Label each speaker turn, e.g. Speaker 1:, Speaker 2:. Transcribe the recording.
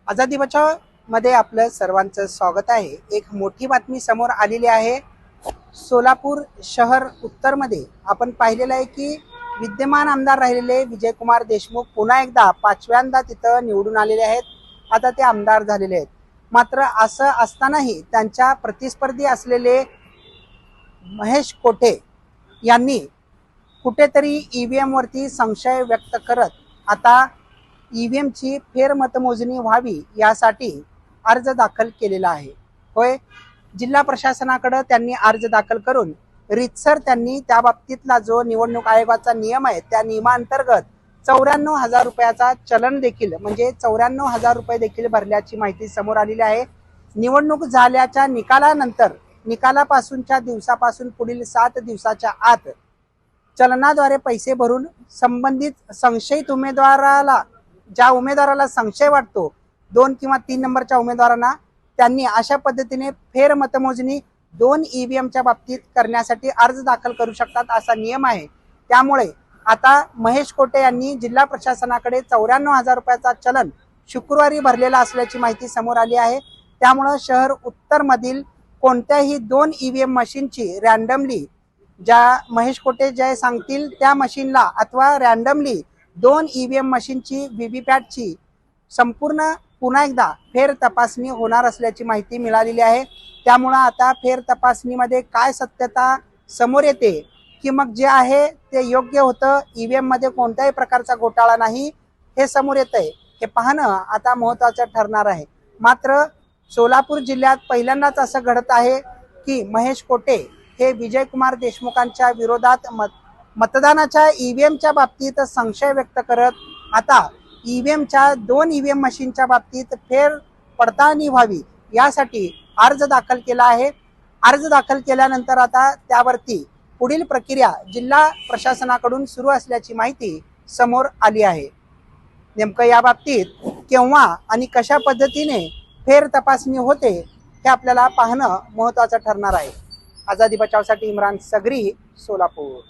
Speaker 1: आझादी बचाव मध्ये आपलं सर्वांचं स्वागत आहे। एक मोठी बातमी समोर आलेली आहे। सोलापूर शहर उत्तर मध्ये आपण पाहिलेलं आहे की विद्यमान आमदार राहिलेले विजयकुमार देशमुख पुन्हा एकदा पाचव्यांदा तिथं निवडून आलेले आहेत। आता ते आमदार झालेले आहेत। मात्र असं असतानाही त्यांच्या प्रतिस्पर्धी असलेले महेश कोठे यांनी कुठेतरी ईव्हीएम वरती संशय व्यक्त करत आता ईव्हीएम ची फेरमतमोजणी व्हावी यासाठी अर्ज दाखल केलेला आहे। होय, जिल्हा प्रशासनाकडे त्यांनी अर्ज दाखल करून रीतसर त्यांनी त्या बाबतीतला जो निवडणूक आयोगाचा नियम आहे त्या नियमांतर्गत 94,000 रुपयाचा चलन देखील म्हणजे 94,000 रुपये देखील भरल्याची माहिती समोर आलेली आहे। निवडणूक झाल्याच्या निकालानंतर निकालापासूनच्या दिवसापासून पुढील 7 दिवसाच्या आत चलनाद्वारे पैसे भरून संबंधित संशयित उमेदवाराला ज्या उमेदवाराला संशय वाटतो 2 किंवा 3 नंबरच्या उमेदवारांना त्यांनी अशा पद्धतीने फेर मतमोजणी 2 ईव्हीएमच्या बाबतीत करण्यासाठी अर्ज दाखल करू शकतात असा नियम आहे। त्यामुळे आता महेश कोठे यांनी जिल्हा प्रशासनाकडे 94,000 रुपयाचा चलन शुक्रवारी भरलेला असल्याची माहिती समोर आली आहे। त्यामुळे शहर उत्तर मधील कोणत्याही 2 ईव्हीएम मशीनची रॅन्डमली ज्या महेश कोठे जे सांगतील त्या मशीनला अथवा रॅन्डमली 2 ईव्हीएम मशीनची व्हीव्हीपॅटची संपूर्ण पुन्हा एकदा फेर तपासणी होणार असल्याची माहिती मिळालेली आहे। त्यामुळे आता फेर तपासणीमध्ये काय सत्यता समोर येते की मग जे आहे ते योग्य होतं, ईव्हीएम मध्ये कोणत्याही प्रकारचा घोटाळा नाही हे समोर येतंय, हे पाहणं आता महत्त्वाचं ठरणार आहे। मात्र सोलापूर जिल्ह्यात पहिल्यांदाच असं घडत आहे की महेश कोठे हे विजयकुमार देशमुखांच्या विरोधात मतदानाच्या ईव्हीएमच्या बाबतीत संशय व्यक्त करत आता ईव्हीएमच्या 2 ईव्हीएम मशीनच्या बाबतीत फेर पडताळणी व्हावी यासाठी अर्ज दाखल केला आहे। अर्ज दाखल केल्यानंतर आता त्यावरती पुढील प्रक्रिया जिल्हा प्रशासनाकडून सुरू असल्याची माहिती समोर आली आहे। नेमकं या बाबतीत केव्हा आणि कशा पद्धतीने फेर तपासणी होते हे आपल्याला पाहणं महत्त्वाचं ठरणार आहे। आझादी बचावसाठी इम्रान सगरी, सोलापूर।